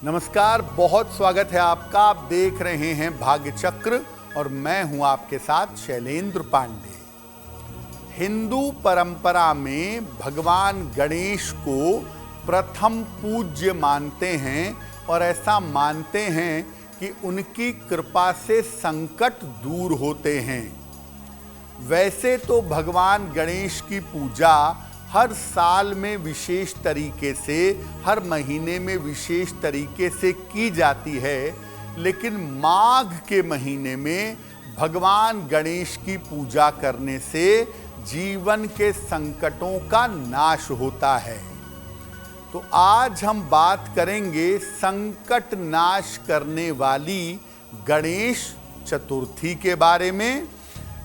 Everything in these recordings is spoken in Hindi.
नमस्कार, बहुत स्वागत है आपका। आप देख रहे हैं भाग्य चक्र और मैं हूं आपके साथ शैलेंद्र पांडे। हिंदू परंपरा में भगवान गणेश को प्रथम पूज्य मानते हैं और ऐसा मानते हैं कि उनकी कृपा से संकट दूर होते हैं। वैसे तो भगवान गणेश की पूजा हर साल में विशेष तरीके से, हर महीने में विशेष तरीके से की जाती है, लेकिन माघ के महीने में भगवान गणेश की पूजा करने से जीवन के संकटों का नाश होता है। तो आज हम बात करेंगे संकट नाश करने वाली गणेश चतुर्थी के बारे में,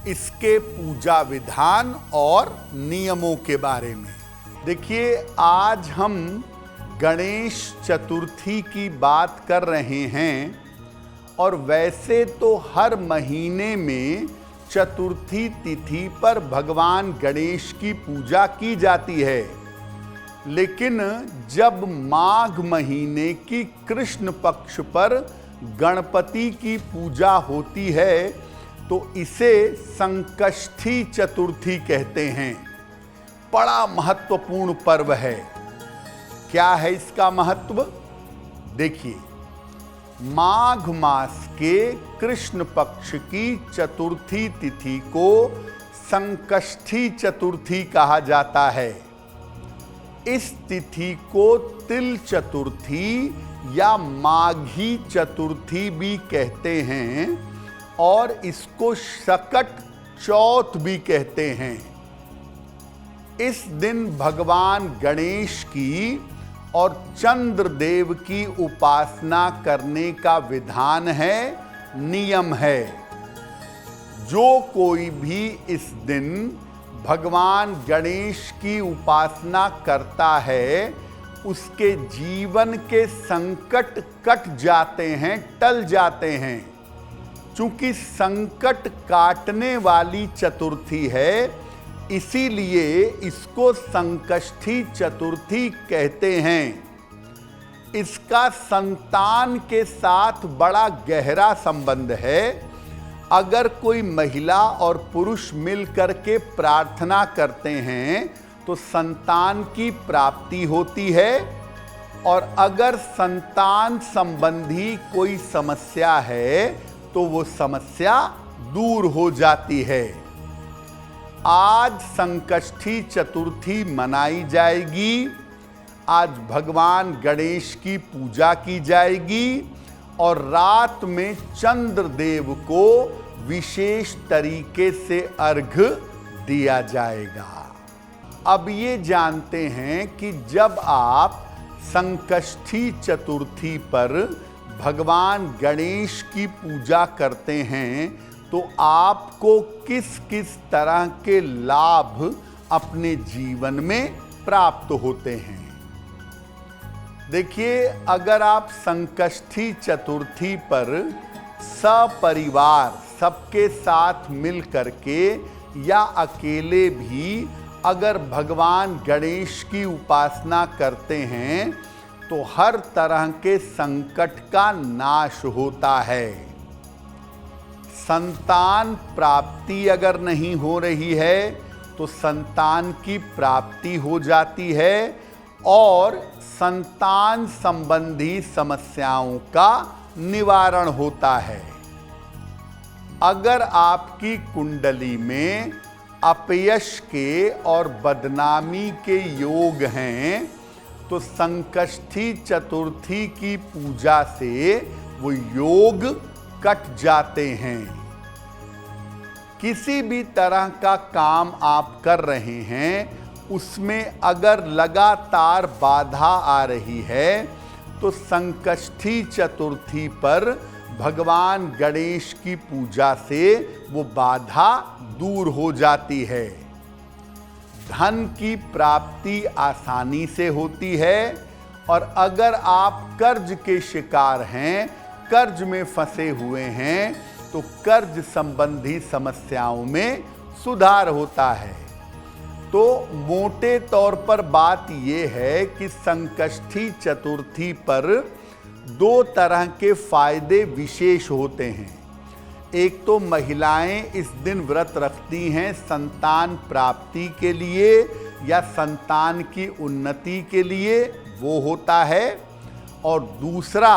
इसके पूजा विधान और नियमों के बारे में। देखिए, आज हम गणेश चतुर्थी की बात कर रहे हैं और वैसे तो हर महीने में चतुर्थी तिथि पर भगवान गणेश की पूजा की जाती है, लेकिन जब माघ महीने की कृष्ण पक्ष पर गणपति की पूजा होती है तो इसे संकष्टी चतुर्थी कहते हैं। बड़ा महत्वपूर्ण पर्व है। क्या है इसका महत्व? देखिए, माघ मास के कृष्ण पक्ष की चतुर्थी तिथि को संकष्टी चतुर्थी कहा जाता है। इस तिथि को तिल चतुर्थी या माघी चतुर्थी भी कहते हैं और इसको शकट चौथ भी कहते हैं। इस दिन भगवान गणेश की और चंद्रदेव की उपासना करने का विधान है, नियम है। जो कोई भी इस दिन भगवान गणेश की उपासना करता है, उसके जीवन के संकट कट जाते हैं, टल जाते हैं। चूंकि संकट काटने वाली चतुर्थी है, इसीलिए इसको संकष्टी चतुर्थी कहते हैं। इसका संतान के साथ बड़ा गहरा संबंध है। अगर कोई महिला और पुरुष मिलकर के प्रार्थना करते हैं तो संतान की प्राप्ति होती है, और अगर संतान संबंधी कोई समस्या है तो वो समस्या दूर हो जाती है। आज संकष्टी चतुर्थी मनाई जाएगी। आज भगवान गणेश की पूजा की जाएगी और रात में चंद्रदेव को विशेष तरीके से अर्घ्य दिया जाएगा। अब ये जानते हैं कि जब आप संकष्टी चतुर्थी पर भगवान गणेश की पूजा करते हैं तो आपको किस किस तरह के लाभ अपने जीवन में प्राप्त होते हैं। देखिए, अगर आप संकष्टी चतुर्थी पर सपरिवार सबके साथ मिल करके या अकेले भी अगर भगवान गणेश की उपासना करते हैं तो हर तरह के संकट का नाश होता है। संतान प्राप्ति अगर नहीं हो रही है तो संतान की प्राप्ति हो जाती है और संतान संबंधी समस्याओं का निवारण होता है। अगर आपकी कुंडली में अपयश के और बदनामी के योग हैं तो संकष्टी चतुर्थी की पूजा से वो योग कट जाते हैं। किसी भी तरह का काम आप कर रहे हैं, उसमें अगर लगातार बाधा आ रही है तो संकष्टी चतुर्थी पर भगवान गणेश की पूजा से वो बाधा दूर हो जाती है। धन की प्राप्ति आसानी से होती है, और अगर आप कर्ज के शिकार हैं, कर्ज में फंसे हुए हैं, तो कर्ज संबंधी समस्याओं में सुधार होता है। तो मोटे तौर पर बात यह है कि संकष्टी चतुर्थी पर दो तरह के फायदे विशेष होते हैं। एक तो महिलाएं इस दिन व्रत रखती हैं संतान प्राप्ति के लिए या संतान की उन्नति के लिए, वो होता है। और दूसरा,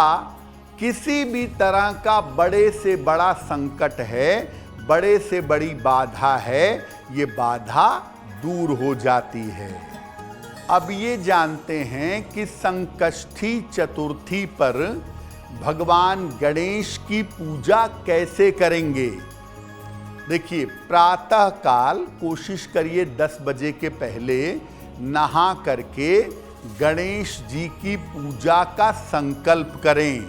किसी भी तरह का बड़े से बड़ा संकट है, बड़े से बड़ी बाधा है, ये बाधा दूर हो जाती है। अब ये जानते हैं कि संकष्टी चतुर्थी पर भगवान गणेश की पूजा कैसे करेंगे। देखिए, प्रातः काल कोशिश करिए 10 बजे के पहले नहा करके गणेश जी की पूजा का संकल्प करें।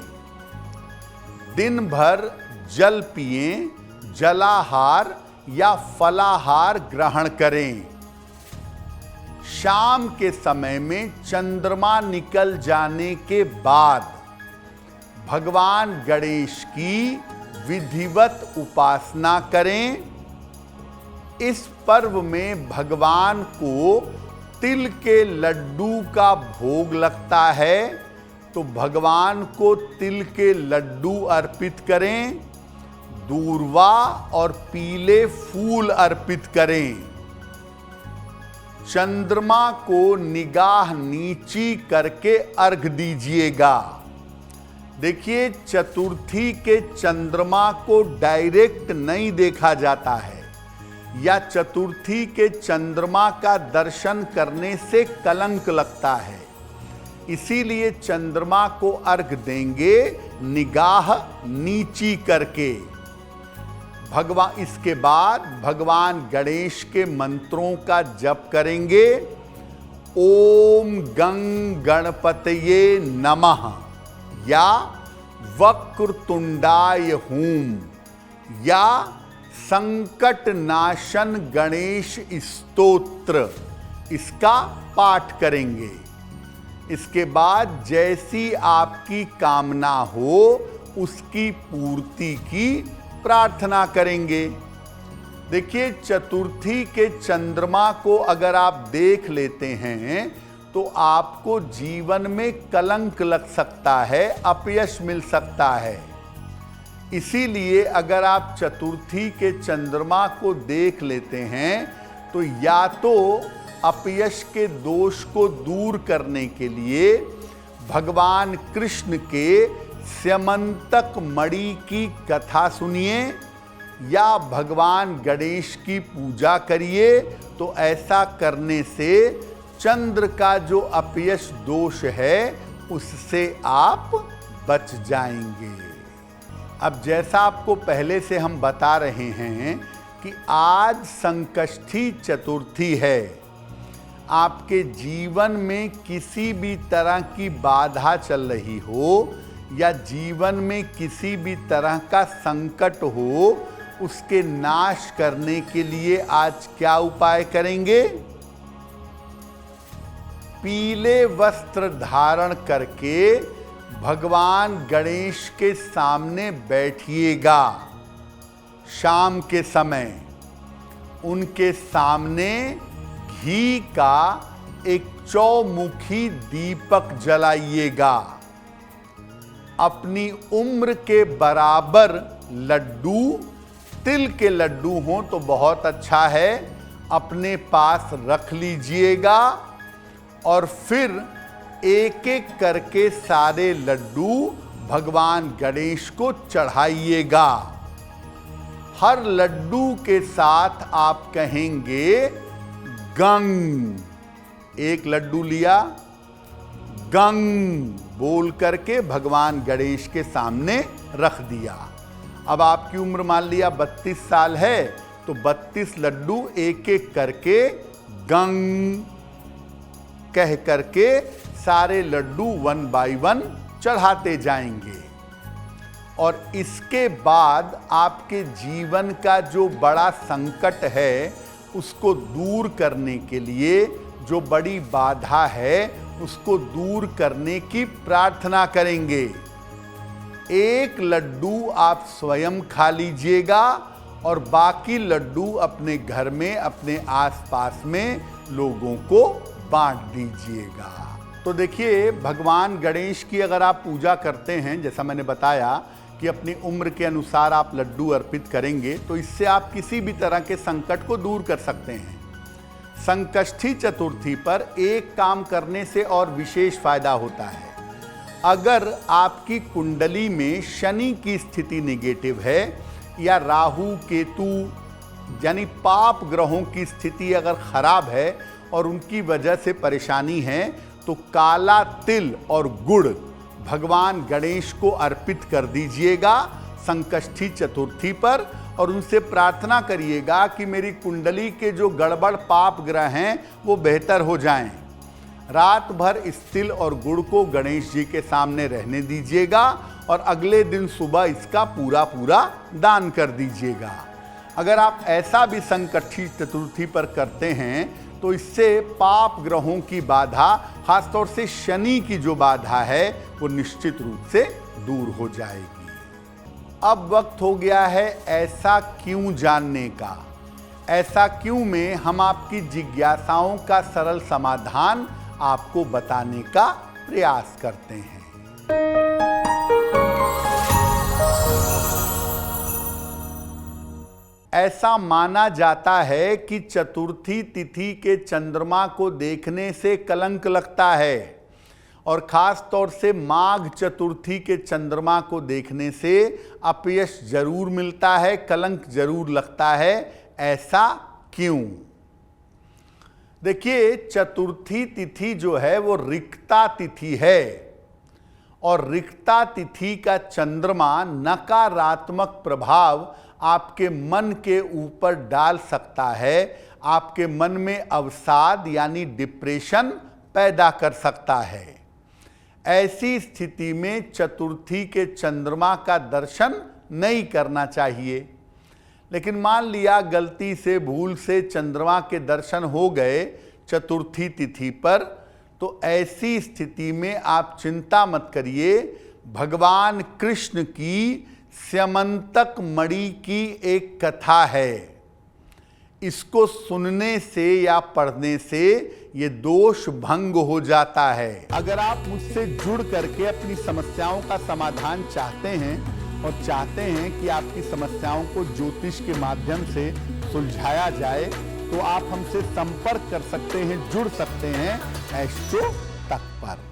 दिन भर जल पिएं, जलाहार या फलाहार ग्रहण करें। शाम के समय में चंद्रमा निकल जाने के बाद भगवान गणेश की विधिवत उपासना करें। इस पर्व में भगवान को तिल के लड्डू का भोग लगता है, तो भगवान को तिल के लड्डू अर्पित करें, दूर्वा और पीले फूल अर्पित करें। चंद्रमा को निगाह नीची करके अर्घ दीजिएगा। देखिए, चतुर्थी के चंद्रमा को डायरेक्ट नहीं देखा जाता है, या चतुर्थी के चंद्रमा का दर्शन करने से कलंक लगता है। इसीलिए चंद्रमा को अर्घ देंगे निगाह नीची करके। इसके बाद भगवान गणेश के मंत्रों का जप करेंगे। ओम गं गणपतये नमः या वक्रतुंडाय हूम या संकट नाशन गणेश स्तोत्र, इसका पाठ करेंगे। इसके बाद जैसी आपकी कामना हो उसकी पूर्ति की प्रार्थना करेंगे। देखिए, चतुर्थी के चंद्रमा को अगर आप देख लेते हैं तो आपको जीवन में कलंक लग सकता है, अपयश मिल सकता है। इसीलिए अगर आप चतुर्थी के चंद्रमा को देख लेते हैं तो या तो अपयश के दोष को दूर करने के लिए भगवान कृष्ण के स्यमंतक मणि की कथा सुनिए या भगवान गणेश की पूजा करिए। तो ऐसा करने से चंद्र का जो अपयश दोष है उससे आप बच जाएंगे। अब जैसा आपको पहले से हम बता रहे हैं कि आज संकष्टी चतुर्थी है। आपके जीवन में किसी भी तरह की बाधा चल रही हो या जीवन में किसी भी तरह का संकट हो, उसके नाश करने के लिए आज क्या उपाय करेंगे? पीले वस्त्र धारण करके भगवान गणेश के सामने बैठिएगा। शाम के समय उनके सामने घी का एक चौमुखी दीपक जलाइएगा। अपनी उम्र के बराबर लड्डू, तिल के लड्डू हों तो बहुत अच्छा है, अपने पास रख लीजिएगा और फिर एक एक करके सारे लड्डू भगवान गणेश को चढ़ाइएगा। हर लड्डू के साथ आप कहेंगे गंग। एक लड्डू लिया, गंग बोल करके भगवान गणेश के सामने रख दिया। अब आपकी उम्र मान लिया 32 साल है तो 32 लड्डू एक एक करके गंग कह करके सारे लड्डू 1 बाय 1 चढ़ाते जाएंगे। और इसके बाद आपके जीवन का जो बड़ा संकट है उसको दूर करने के लिए, जो बड़ी बाधा है उसको दूर करने की प्रार्थना करेंगे। एक लड्डू आप स्वयं खा लीजिएगा और बाकी लड्डू अपने घर में, अपने आसपास में लोगों को बांट दीजिएगा। तो देखिए, भगवान गणेश की अगर आप पूजा करते हैं, जैसा मैंने बताया कि अपनी उम्र के अनुसार आप लड्डू अर्पित करेंगे, तो इससे आप किसी भी तरह के संकट को दूर कर सकते हैं। संकष्टी चतुर्थी पर एक काम करने से और विशेष फायदा होता है। अगर आपकी कुंडली में शनि की स्थिति नेगेटिव है या राहु केतु यानी पाप ग्रहों की स्थिति अगर खराब है और उनकी वजह से परेशानी है, तो काला तिल और गुड़ भगवान गणेश को अर्पित कर दीजिएगा संकष्टी चतुर्थी पर, और उनसे प्रार्थना करिएगा कि मेरी कुंडली के जो गड़बड़ पाप ग्रह हैं वो बेहतर हो जाएं। रात भर इस तिल और गुड़ को गणेश जी के सामने रहने दीजिएगा और अगले दिन सुबह इसका पूरा दान कर दीजिएगा। अगर आप ऐसा भी संकष्टी चतुर्थी पर करते हैं तो इससे पाप ग्रहों की बाधा, खासतौर से शनि की जो बाधा है, वो निश्चित रूप से दूर हो जाएगी। अब वक्त हो गया है ऐसा क्यों जानने का। ऐसा क्यों में हम आपकी जिज्ञासाओं का सरल समाधान आपको बताने का प्रयास करते हैं। ऐसा माना जाता है कि चतुर्थी तिथि के चंद्रमा को देखने से कलंक लगता है, और खास तौर से माघ चतुर्थी के चंद्रमा को देखने से अपयश जरूर मिलता है, कलंक जरूर लगता है। ऐसा क्यों? देखिए, चतुर्थी तिथि जो है वो रिक्ता तिथि है, और रिक्ता तिथि का चंद्रमा नकारात्मक प्रभाव आपके मन के ऊपर डाल सकता है, आपके मन में अवसाद यानी डिप्रेशन पैदा कर सकता है। ऐसी स्थिति में चतुर्थी के चंद्रमा का दर्शन नहीं करना चाहिए। लेकिन मान लिया गलती से, भूल से चंद्रमा के दर्शन हो गए चतुर्थी तिथि पर, तो ऐसी स्थिति में आप चिंता मत करिए। भगवान कृष्ण की स्यमंतक मणि की एक कथा है, इसको सुनने से या पढ़ने से ये दोष भंग हो जाता है। अगर आप मुझसे जुड़ करके अपनी समस्याओं का समाधान चाहते हैं और चाहते हैं कि आपकी समस्याओं को ज्योतिष के माध्यम से सुलझाया जाए, तो आप हमसे संपर्क कर सकते हैं, जुड़ सकते हैं एस्ट्रो तक पर।